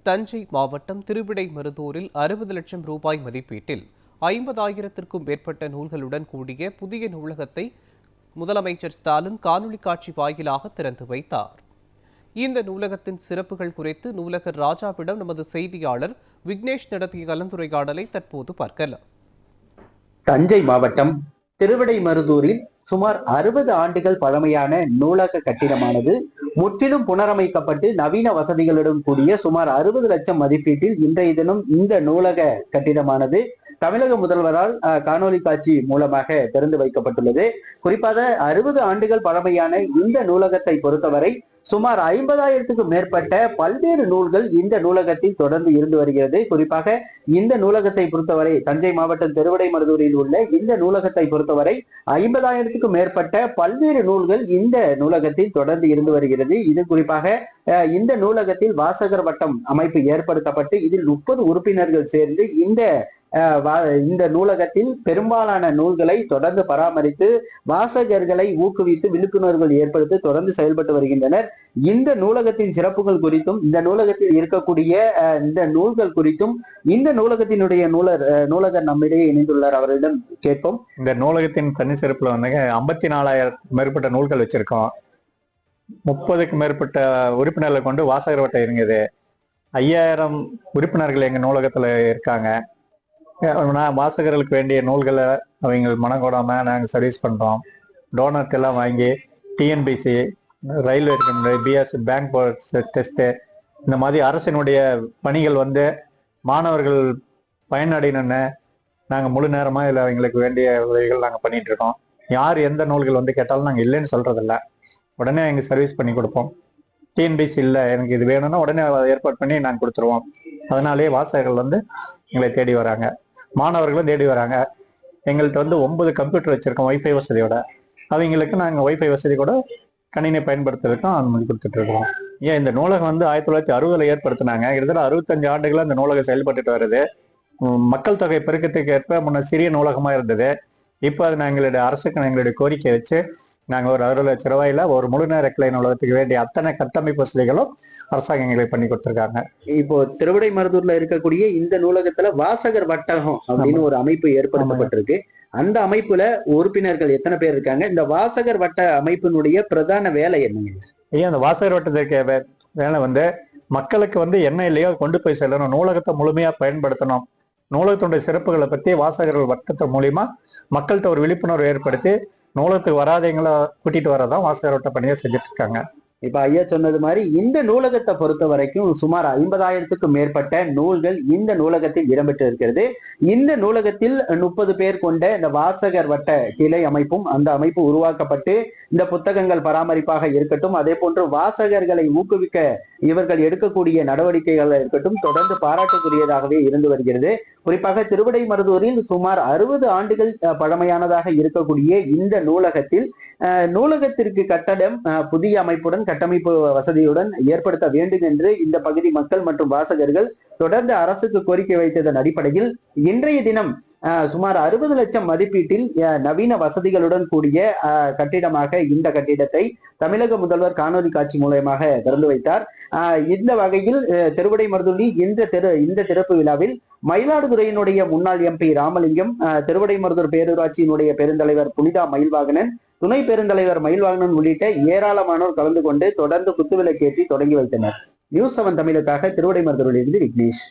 தஞ்சை மாவட்டம் திருவிடைமருதூரில் 60 லட்சம் ரூபாய் மதிப்பீட்டில் 50,000க்கும் மேற்பட்ட நூல்களுடன் கூடிய புதிய நூலகத்தை முதலமைச்சர் ஸ்டாலின் காணொலி காட்சி வாயிலாக திறந்து வைத்தார். இந்த நூலகத்தின் சிறப்புகள் குறித்து நூலகர் ராஜாவிடம் நமது செய்தியாளர் விக்னேஷ் நடத்திய கலந்துரையாடலை தற்போது பார்க்கலாம். தஞ்சை மாவட்டம் திருவிடைமருதூரில் சுமார் 60 ஆண்டுகள் பழமையான நூலக கட்டிடமானது முற்றிலும் புனரமைக்கப்பட்டு நவீன வசதிகளுடன் கூடிய சுமார் 60 லட்சம் மதிப்பீட்டில் இன்றைய தினம் இந்த நூலக கட்டிடமானது தமிழக முதல்வரால் காணொலி காட்சி மூலமாக திறந்து வைக்கப்பட்டுள்ளது. குறிப்பாக 60 ஆண்டுகள் பழமையான இந்த நூலகத்தை பொறுத்தவரை சுமார் 50,000க்கும் மேற்பட்ட பல்வேறு நூல்கள் இந்த நூலகத்தில் தொடர்ந்து இருந்து வருகிறது. குறிப்பாக இந்த நூலகத்தை பொறுத்தவரை தஞ்சை மாவட்டம் திருவிடைமருதூரில் உள்ள இந்த நூலகத்தை பொறுத்தவரை 50,000க்கும் மேற்பட்ட பல்வேறு நூல்கள் இந்த நூலகத்தில் தொடர்ந்து இருந்து வருகிறது. இது குறிப்பாக இந்த நூலகத்தில் வாசகர் வட்டம் அமைப்பு ஏற்படுத்தப்பட்டு இதில் 30 உறுப்பினர்கள் சேர்ந்து இந்த நூலகத்தில் பெரும்பாலான நூல்களை தொடர்ந்து பராமரித்து வாசகர்களை ஊக்குவித்து விழிப்புணர்வுகள் ஏற்படுத்தி தொடர்ந்து செயல்பட்டு வருகின்றனர். இந்த நூலகத்தின் சிறப்புகள் குறித்தும் இந்த நூலகத்தில் இருக்கக்கூடிய இந்த நூல்கள் குறித்தும் இந்த நூலகத்தினுடைய நூலகர் நம்மிடையே இணைந்துள்ளார். அவரிடம் கேட்போம். இந்த நூலகத்தின் தனி சிறப்புல வந்து 54,000 மேற்பட்ட நூல்கள் வச்சிருக்கோம். 30க்கும் மேற்பட்ட உறுப்பினர்களை கொண்டு வாசகர் வட்டம் இருங்குது. 5,000 உறுப்பினர்கள் எங்க நூலகத்துல இருக்காங்க. வாசகர்களுக்கு வேண்டிய நூல்களை அவங்க மனங்கோடாம நாங்கள் சர்வீஸ் பண்றோம். டோனட் எல்லாம் வாங்கி டிஎன்பிசி, ரயில்வே, பிஎஸ், பேங்க் டெஸ்ட், இந்த மாதிரி அரசினுடைய பணிகள் வந்து மாணவர்கள் பயனடையணும்னு நாங்கள் முழு நேரமா இல்லை அவங்களுக்கு வேண்டிய உதவிகள் நாங்கள் பண்ணிட்டு இருக்கோம். யார் எந்த நூல்கள் வந்து கேட்டாலும் நாங்கள் இல்லைன்னு சொல்றதில்ல, உடனே எங்க சர்வீஸ் பண்ணி கொடுப்போம். டிஎன்பிசி இல்லை எனக்கு இது வேணும்னா உடனே ஏற்பாடு பண்ணி நாங்கள் கொடுத்துருவோம். அதனாலேயே வாசகர்கள் வந்து எங்களை தேடி வராங்க, மாணவர்களும் தேடி வராங்க. எங்கள்கிட்ட வந்து 9 கம்ப்யூட்டர் வச்சிருக்கோம் வைஃபை வசதியோட. அவங்களுக்கு நாங்கள் வைஃபை வசதி கூட கணினி பயன்படுத்துறதுக்கும் அனுமதி கொடுத்துட்டு இருக்கோம். ஏன் இந்த நூலகம் வந்து 1960 ஏற்படுத்தினாங்க. கிட்டத்தட்ட 65 ஆண்டுகளா இந்த நூலகம் செயல்பட்டுட்டு வருது. மக்கள் தொகை பெருக்கத்துக்கு ஏற்ப முன்ன சிறிய நூலகமா இருந்தது. இப்போ அது எங்களுடைய அரசுக்கு எங்களுடைய கோரிக்கை வச்சு நாங்கள் ஒரு 60 லட்சம் ரூபாயில ஒரு முழு நேர கிளை நூலகத்துக்கு வேண்டிய அத்தனை கட்டமைப்பு வசதிகளும் அரசாங்கம் எங்களை பண்ணி கொடுத்திருக்காங்க. இப்போ திருவிடைமருதூர்ல இருக்கக்கூடிய இந்த நூலகத்துல வாசகர் வட்டகம் அப்படின்னு ஒரு அமைப்பு ஏற்படுத்தப்பட்டிருக்கு. அந்த அமைப்புல உறுப்பினர்கள் எத்தனை பேர் இருக்காங்க? இந்த வாசகர் வட்ட அமைப்பினுடைய பிரதான வேலை என்னங்க? ஐயா, அந்த வாசகர் வட்டத்துக்கு வேலை வந்து மக்களுக்கு வந்து என்ன இல்லையோ கொண்டு போய் செல்லணும், நூலகத்தை முழுமையா பயன்படுத்தணும். நூலகத்தினுடைய சிறப்புகளை பத்தி வாசகர்கள் வட்டத்தின் மூலியமா மக்கள்கிட்ட ஒரு விழிப்புணர்வு ஏற்படுத்தி நூலகத்துக்கு வராதவங்களை கூட்டிட்டு வரதான் வாசகர் வட்ட பணியை செஞ்சுட்டு இருக்காங்க. இப்ப ஐயா சொன்னது மாதிரி இந்த நூலகத்தை பொறுத்த வரைக்கும் சுமார் 50,000க்கும் மேற்பட்ட நூல்கள் இந்த நூலகத்தில் இடம்பெற்று இருக்கிறது. இந்த நூலகத்தில் 30 பேர் கொண்ட இந்த வாசகர் வட்ட கிளை அமைப்பும் அந்த அமைப்பு உருவாக்கப்பட்டு இந்த புத்தகங்கள் பராமரிப்பாக இருக்கட்டும், அதே போன்று வாசகர்களை ஊக்குவிக்க இவர்கள் எடுக்கக்கூடிய நடவடிக்கைகள் இருக்கட்டும் தொடர்ந்து பாராட்டுக்குரியதாகவே இருந்து வருகிறது. குறிப்பாக திருவிடைமருதூரில் சுமார் 60 ஆண்டுகள் பழமையானதாக இருக்கக்கூடிய இந்த நூலகத்திற்கு கட்டடம் புதிய அமைப்புடன் கட்டமைப்பு வசதியுடன் ஏற்படுத்த வேண்டும் என்று இந்த பகுதி மக்கள் மற்றும் வாசகர்கள் தொடர்ந்து அரசுக்கு கோரிக்கை வைத்ததன் அடிப்படையில் இன்றைய தினம் சுமார் 60 லட்சம் மதிப்பீட்டில் நவீன வசதிகளுடன் கூடிய கட்டிடமாக இந்த கட்டிடத்தை தமிழக முதல்வர் காணொலி காட்சி மூலமாக திறந்து வைத்தார். இந்த வகையில் திருவிடைமருதூரில் இந்த திறப்பு விழாவில் மயிலாடுதுறையினுடைய முன்னாள் எம்பி ராமலிங்கம், திருவிடைமருதூர் பேரூராட்சியினுடைய பெருந்தலைவர் புனிதா மயில்வாகனன், துணை பெருந்தலைவர் மயில்வாகனன் உள்ளிட்ட ஏராளமானோர் கலந்து கொண்டு தொடர்ந்து குத்துவிளக்கேற்றி தொடங்கி வைத்தனர். நியூஸ் 7 தமிழுக்காக திருவிடைமருதூரிலிருந்து விக்னேஷ்.